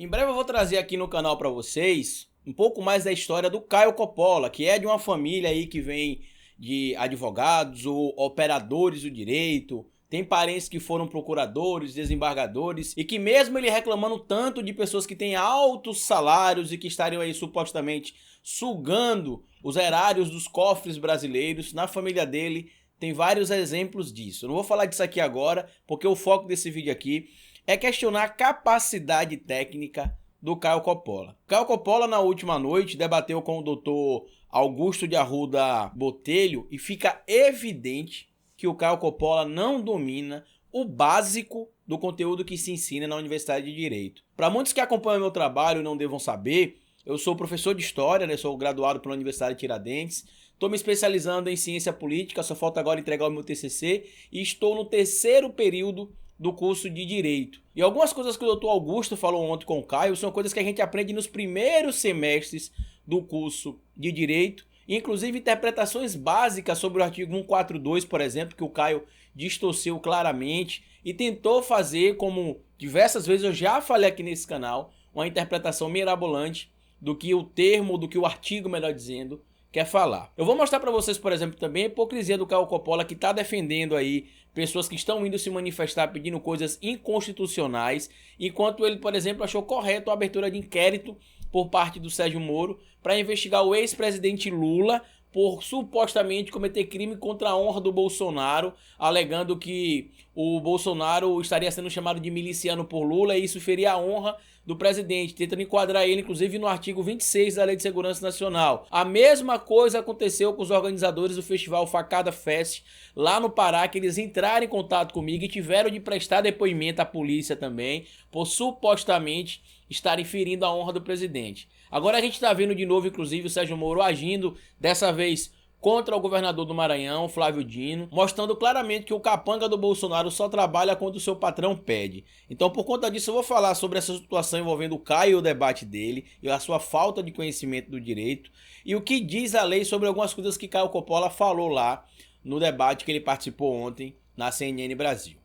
Em breve eu vou trazer aqui no canal para vocês um pouco mais da história do Caio Coppola, que é de uma família aí que vem de advogados ou operadores do direito, tem parentes que foram procuradores, desembargadores, e que mesmo ele reclamando tanto de pessoas que têm altos salários e que estariam aí supostamente sugando os erários dos cofres brasileiros, na família dele tem vários exemplos disso. Eu não vou falar disso aqui agora, porque o foco desse vídeo aqui é questionar a capacidade técnica do Caio Coppola. Caio Coppola, na última noite, debateu com o doutor Augusto de Arruda Botelho e fica evidente que o Caio Coppola não domina o básico do conteúdo que se ensina na Universidade de Direito. Para muitos que acompanham meu trabalho e não devam saber, eu sou professor de História, sou graduado pela Universidade de Tiradentes, estou me especializando em Ciência Política, só falta agora entregar o meu TCC e estou no terceiro período do curso de Direito. E algumas coisas que o Dr. Augusto falou ontem com o Caio são coisas que a gente aprende nos primeiros semestres do curso de Direito, inclusive interpretações básicas sobre o artigo 142, por exemplo, que o Caio distorceu claramente e tentou fazer, como diversas vezes eu já falei aqui nesse canal, uma interpretação mirabolante do que o termo, do que o artigo, melhor dizendo, quer falar. Eu vou mostrar para vocês, por exemplo, também a hipocrisia do Caio Coppola, que está defendendo aí pessoas que estão indo se manifestar pedindo coisas inconstitucionais, enquanto ele, por exemplo, achou correto a abertura de inquérito por parte do Sérgio Moro para investigar o ex-presidente Lula por supostamente cometer crime contra a honra do Bolsonaro, alegando que o Bolsonaro estaria sendo chamado de miliciano por Lula e isso feria a honra do presidente, tentando enquadrar ele inclusive no artigo 26 da Lei de Segurança Nacional. A mesma coisa aconteceu com os organizadores do festival Facada Fest lá no Pará, que eles entraram em contato comigo e tiveram de prestar depoimento à polícia também, por supostamente estarem ferindo a honra do presidente. Agora a gente está vendo de novo, inclusive, o Sérgio Moro agindo, dessa vez contra o governador do Maranhão, Flávio Dino, mostrando claramente que o capanga do Bolsonaro só trabalha quando o seu patrão pede. Então, por conta disso, eu vou falar sobre essa situação envolvendo o Caio e o debate dele, e a sua falta de conhecimento do direito, e o que diz a lei sobre algumas coisas que Caio Coppola falou lá no debate que ele participou ontem na CNN Brasil.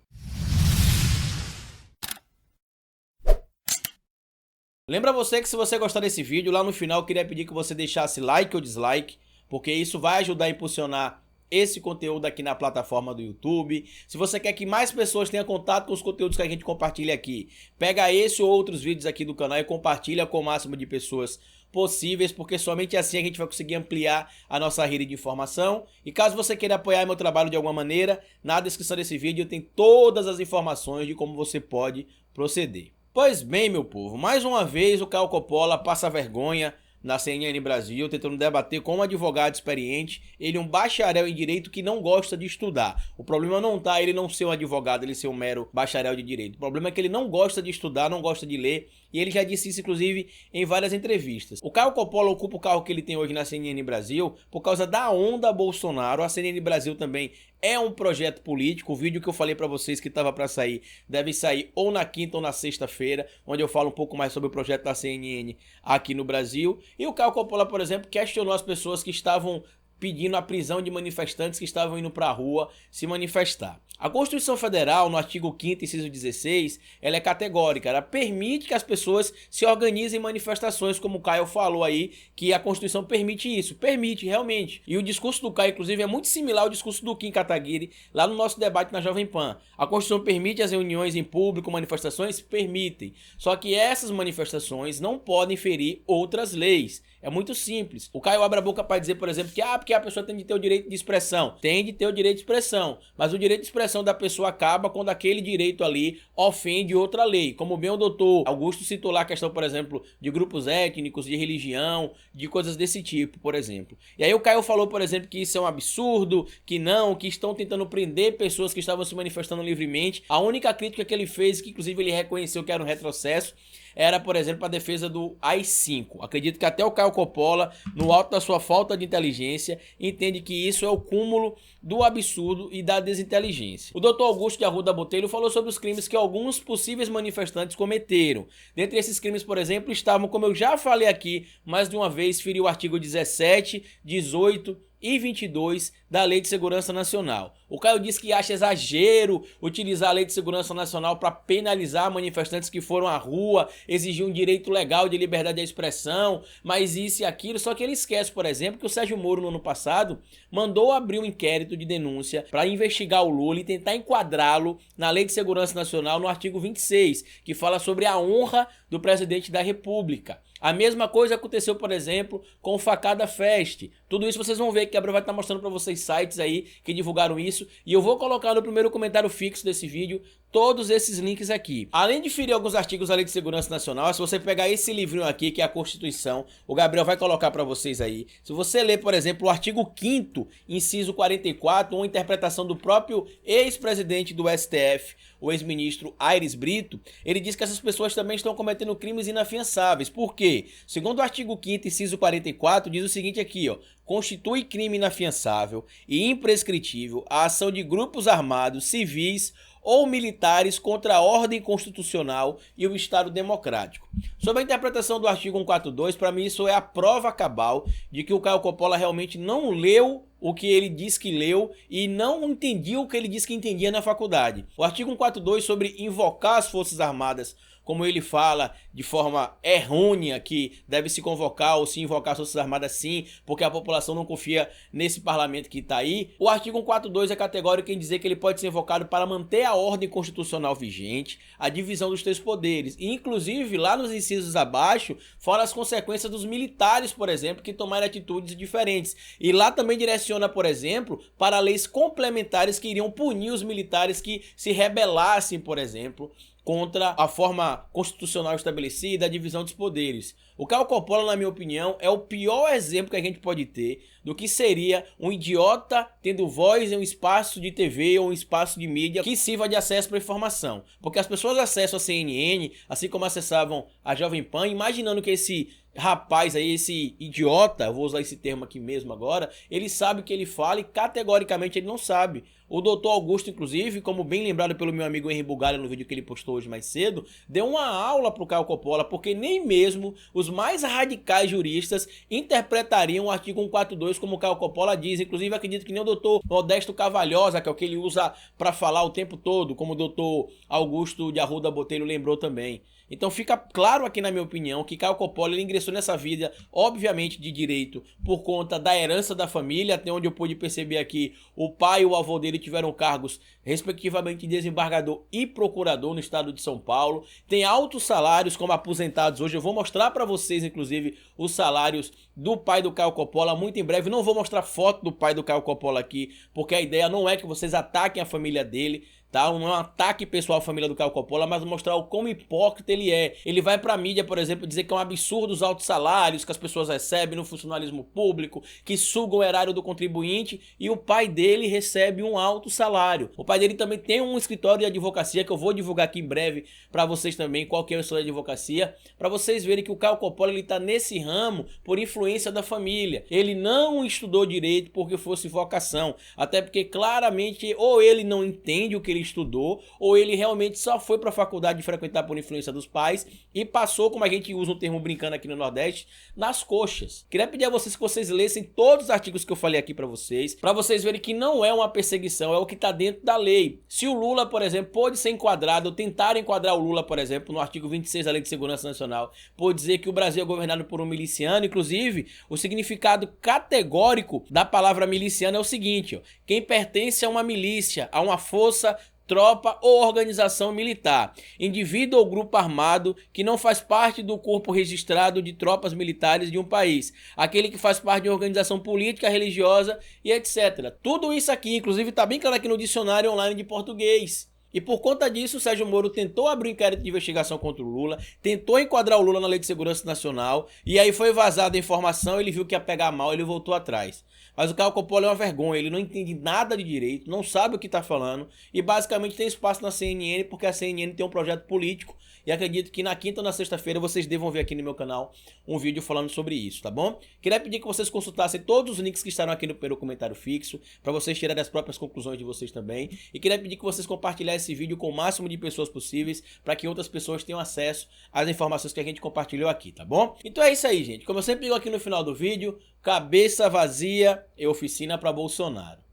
Lembra você que se você gostar desse vídeo, lá no final eu queria pedir que você deixasse like ou dislike, porque isso vai ajudar a impulsionar esse conteúdo aqui na plataforma do YouTube. Se você quer que mais pessoas tenham contato com os conteúdos que a gente compartilha aqui, pega esse ou outros vídeos aqui do canal e compartilha com o máximo de pessoas possíveis, porque somente assim a gente vai conseguir ampliar a nossa rede de informação. E caso você queira apoiar meu trabalho de alguma maneira, na descrição desse vídeo tem todas as informações de como você pode proceder. Pois bem, meu povo, mais uma vez o Caio Coppola passa vergonha na CNN Brasil, tentando debater com um advogado experiente, ele um bacharel em direito que não gosta de estudar. O problema não tá ele não ser um advogado, ele ser um mero bacharel de direito. O problema é que ele não gosta de estudar, não gosta de ler, e ele já disse isso, inclusive, em várias entrevistas. O Caio Coppola ocupa o cargo que ele tem hoje na CNN Brasil por causa da onda Bolsonaro. A CNN Brasil também é um projeto político. O vídeo que eu falei para vocês que estava para sair deve sair ou na quinta ou na sexta-feira, onde eu falo um pouco mais sobre o projeto da CNN aqui no Brasil. E o Caio Coppola, por exemplo, questionou as pessoas que estavam pedindo a prisão de manifestantes que estavam indo para a rua se manifestar. A Constituição Federal, no artigo 5º, inciso 16, ela é categórica, ela permite que as pessoas se organizem em manifestações, como o Caio falou aí, que a Constituição permite isso, permite realmente. E o discurso do Caio, inclusive, é muito similar ao discurso do Kim Kataguiri, lá no nosso debate na Jovem Pan. A Constituição permite as reuniões em público, manifestações? Permitem. Só que essas manifestações não podem ferir outras leis. É muito simples. O Caio abre a boca para dizer, por exemplo, que porque a pessoa tem de ter o direito de expressão. Tem de ter o direito de expressão. Mas o direito de expressão da pessoa acaba quando aquele direito ali ofende outra lei. Como bem o doutor Augusto citou lá a questão, por exemplo, de grupos étnicos, de religião, de coisas desse tipo, por exemplo. E aí o Caio falou, por exemplo, que isso é um absurdo, que estão tentando prender pessoas que estavam se manifestando livremente. A única crítica que ele fez, que inclusive ele reconheceu que era um retrocesso, era, por exemplo, a defesa do AI-5. Acredito que até o Caio Coppola, no alto da sua falta de inteligência, entende que isso é o cúmulo do absurdo e da desinteligência. O Dr. Augusto de Arruda Botelho falou sobre os crimes que alguns possíveis manifestantes cometeram. Dentre esses crimes, por exemplo, estavam, como eu já falei aqui mais de uma vez, ferir o artigo 17, 18 e 22 da Lei de Segurança Nacional. O Caio disse que acha exagero utilizar a Lei de Segurança Nacional para penalizar manifestantes que foram à rua, exigir um direito legal de liberdade de expressão, mas isso e aquilo. Só que ele esquece, por exemplo, que o Sérgio Moro, no ano passado, mandou abrir um inquérito de denúncia para investigar o Lula e tentar enquadrá-lo na Lei de Segurança Nacional no artigo 26, que fala sobre a honra do presidente da República. A mesma coisa aconteceu, por exemplo, com o Facada Fest. Tudo isso vocês vão ver que a Gabriel vai estar mostrando para vocês sites aí que divulgaram isso. E eu vou colocar no primeiro comentário fixo desse vídeo todos esses links aqui. Além de ferir alguns artigos da Lei de Segurança Nacional, se você pegar esse livrinho aqui, que é a Constituição, o Gabriel vai colocar para vocês aí. Se você ler, por exemplo, o artigo 5º, inciso 44, uma interpretação do próprio ex-presidente do STF, o ex-ministro Aires Brito, ele diz que essas pessoas também estão cometendo crimes inafiançáveis. Por quê? Segundo o artigo 5º, inciso 44, diz o seguinte aqui, ó: constitui crime inafiançável e imprescritível a ação de grupos armados, civis ou militares contra a ordem constitucional e o Estado democrático. Sobre a interpretação do artigo 142, para mim isso é a prova cabal de que o Caio Coppola realmente não leu o que ele diz que leu e não entendia o que ele disse que entendia na faculdade. O artigo 142 sobre invocar as Forças Armadas, como ele fala de forma errônea que deve se convocar ou se invocar as Forças Armadas sim, porque a população não confia nesse parlamento que está aí. O artigo 142 é categórico em dizer que ele pode ser invocado para manter a ordem constitucional vigente, a divisão dos três poderes. E inclusive lá nos incisos abaixo fala as consequências dos militares, por exemplo, que tomaram atitudes diferentes. E lá também direciona, por exemplo, para leis complementares que iriam punir os militares que se rebelassem, por exemplo, contra a forma constitucional estabelecida, a divisão dos poderes. O Caio Coppola, na minha opinião, é o pior exemplo que a gente pode ter do que seria um idiota tendo voz em um espaço de TV ou um espaço de mídia que sirva de acesso para informação. Porque as pessoas acessam a CNN, assim como acessavam a Jovem Pan, imaginando que esse rapaz aí, esse idiota, eu vou usar esse termo aqui mesmo agora, ele sabe o que ele fala e categoricamente ele não sabe. O doutor Augusto, inclusive, como bem lembrado pelo meu amigo Henri Bugalho no vídeo que ele postou hoje mais cedo, deu uma aula pro Caio Coppola, porque nem mesmo os mais radicais juristas interpretariam o artigo 142 como o Caio Coppola diz. Inclusive, acredito que nem o doutor Modesto Cavalhosa, que é o que ele usa para falar o tempo todo, como o doutor Augusto de Arruda Botelho lembrou também. Então fica claro aqui, na minha opinião, que Caio Coppola ele ingressou nessa vida, obviamente, de direito, por conta da herança da família, até onde eu pude perceber aqui, o pai e o avô dele tiveram cargos, respectivamente, de desembargador e procurador no estado de São Paulo. Tem altos salários como aposentados hoje. Eu vou mostrar para vocês, inclusive, os salários do pai do Caio Coppola muito em breve. Não vou mostrar foto do pai do Caio Coppola aqui, porque a ideia não é que vocês ataquem a família dele, tá? Não é um ataque pessoal à família do Caio Coppola, mas mostrar o quão hipócrita ele é. Ele vai pra mídia, por exemplo, dizer que é um absurdo os altos salários que as pessoas recebem no funcionalismo público, que sugam o erário do contribuinte, e o pai dele recebe um alto salário. O pai dele também tem um escritório de advocacia, que eu vou divulgar aqui em breve pra vocês também, qual que é a sua advocacia, pra vocês verem que o Caio Coppola ele tá nesse ramo por influência da família. Ele não estudou direito porque fosse vocação, até porque claramente ou ele não entende o que ele estudou, ou ele realmente só foi para a faculdade de frequentar por influência dos pais e passou, como a gente usa um termo brincando aqui no Nordeste, nas coxas. Queria pedir a vocês que vocês lessem todos os artigos que eu falei aqui para vocês verem que não é uma perseguição, é o que está dentro da lei. Se o Lula, por exemplo, pode ser enquadrado, ou tentar enquadrar o Lula, por exemplo, no artigo 26 da Lei de Segurança Nacional, pode dizer que o Brasil é governado por um miliciano. Inclusive, o significado categórico da palavra miliciano é o seguinte, ó: quem pertence a uma milícia, a uma força, tropa ou organização militar, indivíduo ou grupo armado que não faz parte do corpo registrado de tropas militares de um país, aquele que faz parte de uma organização política, religiosa e etc. Tudo isso aqui, inclusive, está bem claro aqui no dicionário online de português. E por conta disso, o Sérgio Moro tentou abrir um inquérito de investigação contra o Lula, tentou enquadrar o Lula na Lei de Segurança Nacional, e aí foi vazada a informação, ele viu que ia pegar mal, ele voltou atrás. Mas o Caio Coppola é uma vergonha, ele não entende nada de direito, não sabe o que está falando, e basicamente tem espaço na CNN, porque a CNN tem um projeto político, e acredito que na quinta ou na sexta-feira vocês devam ver aqui no meu canal um vídeo falando sobre isso, tá bom? Queria pedir que vocês consultassem todos os links que estarão aqui no primeiro comentário fixo, para vocês tirarem as próprias conclusões de vocês também, e queria pedir que vocês compartilhassem esse vídeo com o máximo de pessoas possíveis, para que outras pessoas tenham acesso às informações que a gente compartilhou aqui, tá bom? Então é isso aí, gente. Como eu sempre digo aqui no final do vídeo, cabeça vazia é oficina para Bolsonaro.